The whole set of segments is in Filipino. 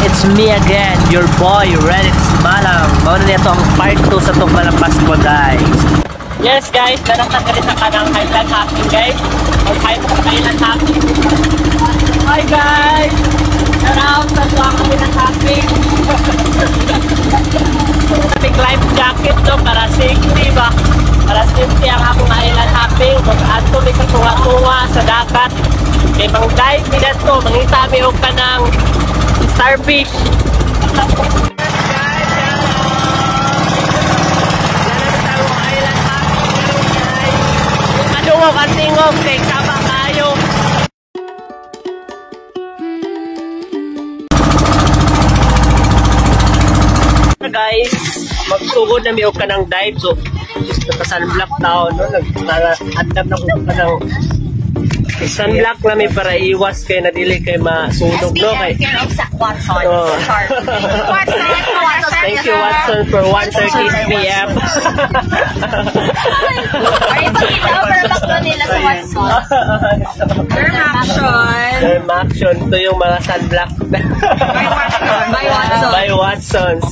It's me again, your boy, Reddit Malang. Mauna niya ito ang part 2 sa itong Malampas ko, guys. Yes, guys, nanatagalit ka ng Highland Hopping, guys. Mag-hype ka Highland Hopping. Hi, guys! Shoutout sa tuwang Highland Hopping. Big life jacket to para safety ba? Para safety ang akong Highland Hopping. Mag-add to may sa tuwa-tuwa sa dagat. Kaya bang dive nila to, mangita may ka ng starfish. Madungog ang tingog kay kaba kayo. Guys, magsugod na may ka ng dive. So, nakasunblock na ako, no? Nag-andam na ko ka ng sunblock na may para iwas kay nadili kay masunog, no? Kay Watson. Oh. Thank you, Watson, for 1:30 p.m. Ay, pagkita para baklo nila sa Watson. Term action. Ito yung mga sunblock. By Watson. By Watsons.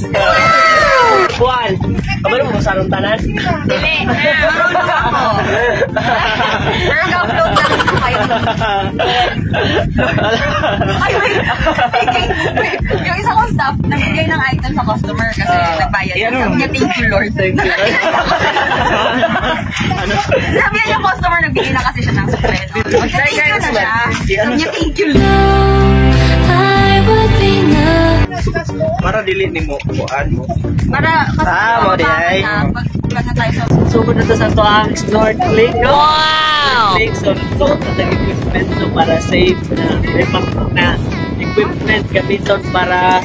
Juan, kabalo mo sa tanan? Dili. Marunong ako. Pero ga-float lang ako kayo. Ay, wait. Yung isa kong staff, nagbigay ng item sa customer kasi nagbayad. Sabi niya, thank you, Lord. Thank you, Lord. Sabi niya yung customer, nagbigay na kasi siya ng spread. Thank you na siya. Sabi niya, thank you, Lord. I would be para dili ni mo kuan mo. Para kasi pag tayo sa sugod na to sa to ang snorkeling. Wow! So, ito sa equipment so para safe na equipment gamiton para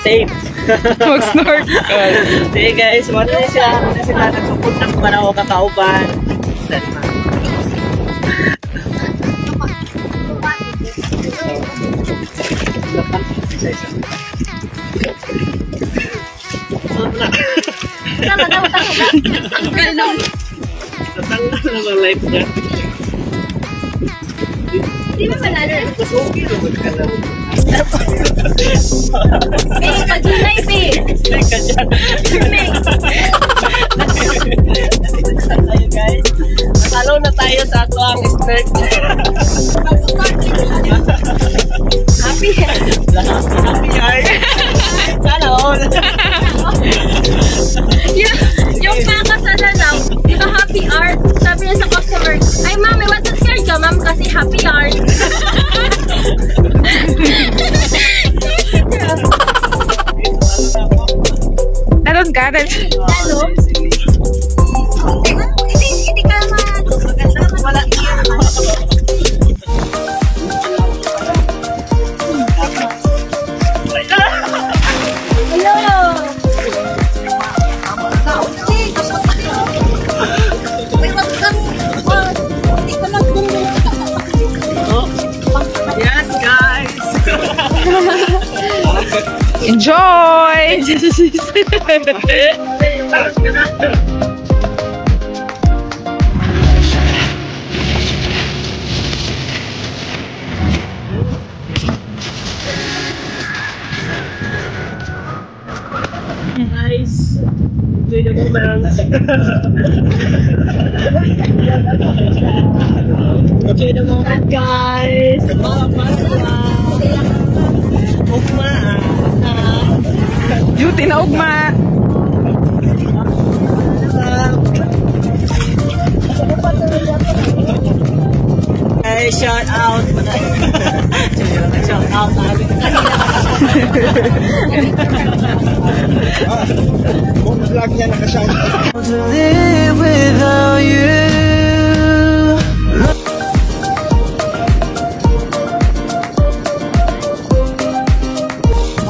safe. Mag-snorkel. Sige guys, wala sila nagsupot ng para o kakauban. Natanggal na ang life niya. Di ba manalo? Okay naman ka lang. Pag-inay, Snake ka dyan. Ayun guys. Masalaw na tayo sa ato ang snake. Happy heart. Sana all. Yung pakasala lang, di ba happy art? Sabi niya sa customer, ay ma'am, may what's scared ka ma'am kasi happy art. Talon ka? Ano? Hindi ka naman. Wala Yes guys. Enjoy! Guys, enjoy the moment. Enjoy the moment, guys. Ugma. Duty na ugma. Hey, shout out. Shout out. Kung vlog niya naka-shout out. To live without you.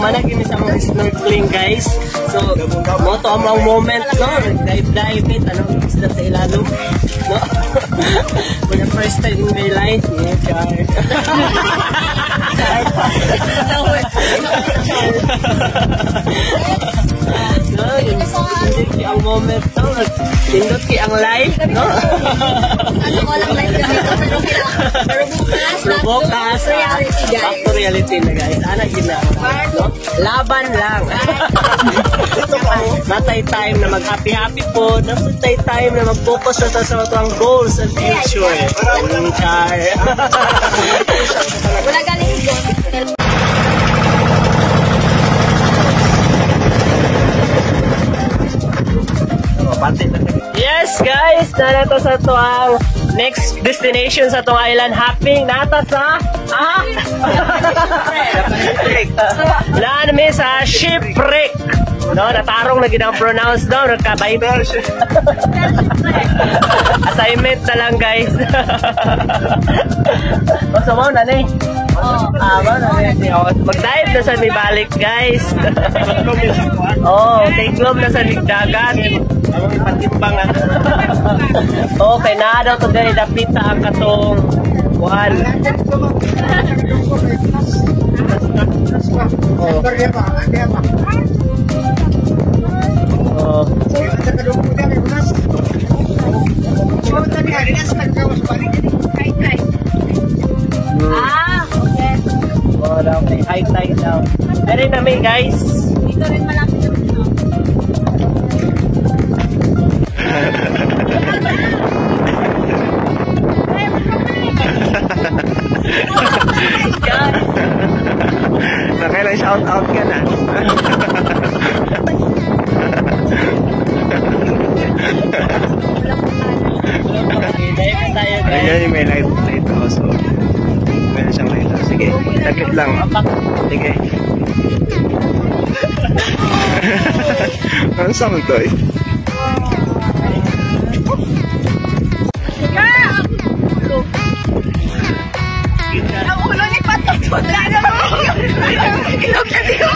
Managin sa mga snorkeling guys. So, mo to ang moment no, dive it, anong isda sa ilalong no. For the first time in my life, yeah, shark. No, yung moment no. Pindot ki ang live, no? Ano ko lang live ganito, pero kailangan. Pero bukas, reality, guys. Back to reality na, guys. Ana gina. No? Laban lang. Natay time na mag-happy-happy po. Natay time na mag-focus sa ang goals and future. Char. Wala galing ko. Yes guys, narito sa to ang next destination sa tong island hopping. Nata sa Nami sa shipwreck. No, natarong na ginang pronounce no, nagkabay. Assignment na lang guys. Basta mo na ni. Mag-dive na sa may balik guys. Oh, take globe na sa dagat. Patimbangan. Okay, na daw to dali dapita ang katong one. Oh. Okay. Oh, daw may high tide daw. Pero namin guys. Dito rin malapit yung dito. Nakailang shout out ka na. Ayan, may lighthouse. So, meron siyang lighthouse. Sige, taglit lang. Sige. Ano sa mga to eh? Ang ulo ni Patok. Wala naman. Ilog na dito.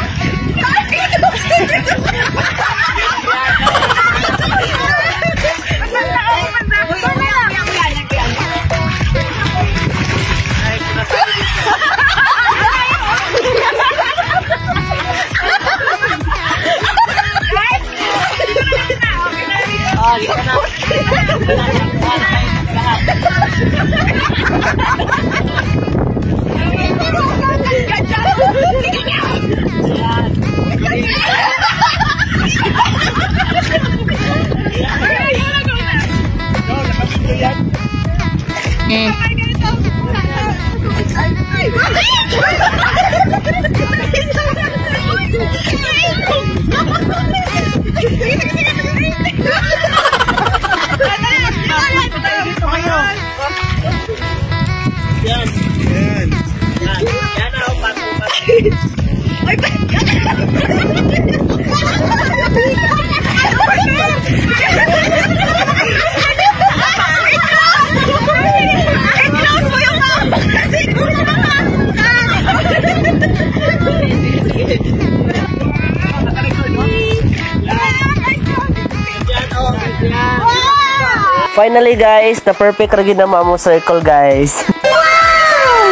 Finally guys, na perfect ragi na mo circle guys.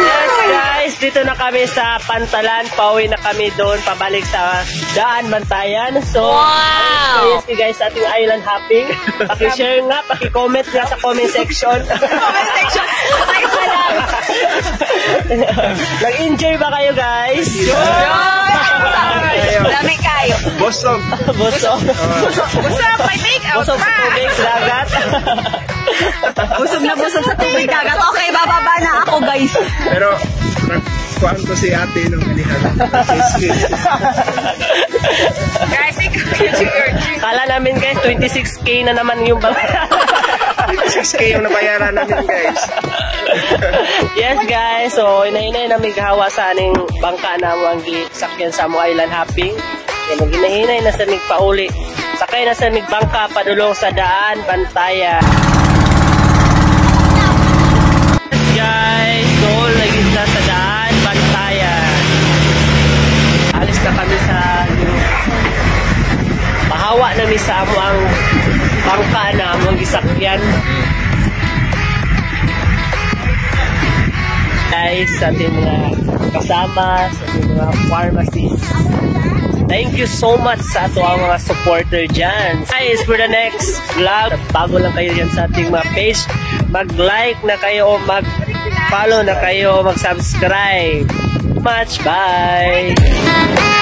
Yes guys, dito na kami sa Pantalan. Pauwi na kami doon, pabalik sa Daan Bantayan. So, yes guys, sa ating island hopping. Paki-share nga, paki-comment nga sa comment section. Comment section. Nag-enjoy ba kayo guys? Dami kayo. Bosog. Busog. Busog, may take-out Busog sa tubig, sa dagat. Busog na busog sa tubig dagat. Okay, bababa na ako guys. Pero, kuhaan ko si ate nung halihan. Guys, Kala namin guys, 26K na naman yung babayaran. 6K yung nabayaran namin guys. Yes guys, so inahinay na may gawa sa aning bangka na mo ang sakyan sa mo island hopping. Yan, ginahinay na sa mig pauli. Sakay na sa mig bangka padulong sa Daan Bantayan. Yes guys, so lagi na sa Daan Bantayan. Alis na kami sa pahawa na mi sa amo ang bangka na mo ang gisakyan. Guys, sa ating mga kasama, sa ating mga pharmacists. Thank you so much sa ato ang mga supporter dyan. Guys, for the next vlog, bago lang kayo dyan sa ating mga page, mag-like na kayo, mag-follow na kayo, mag-subscribe. Much, bye!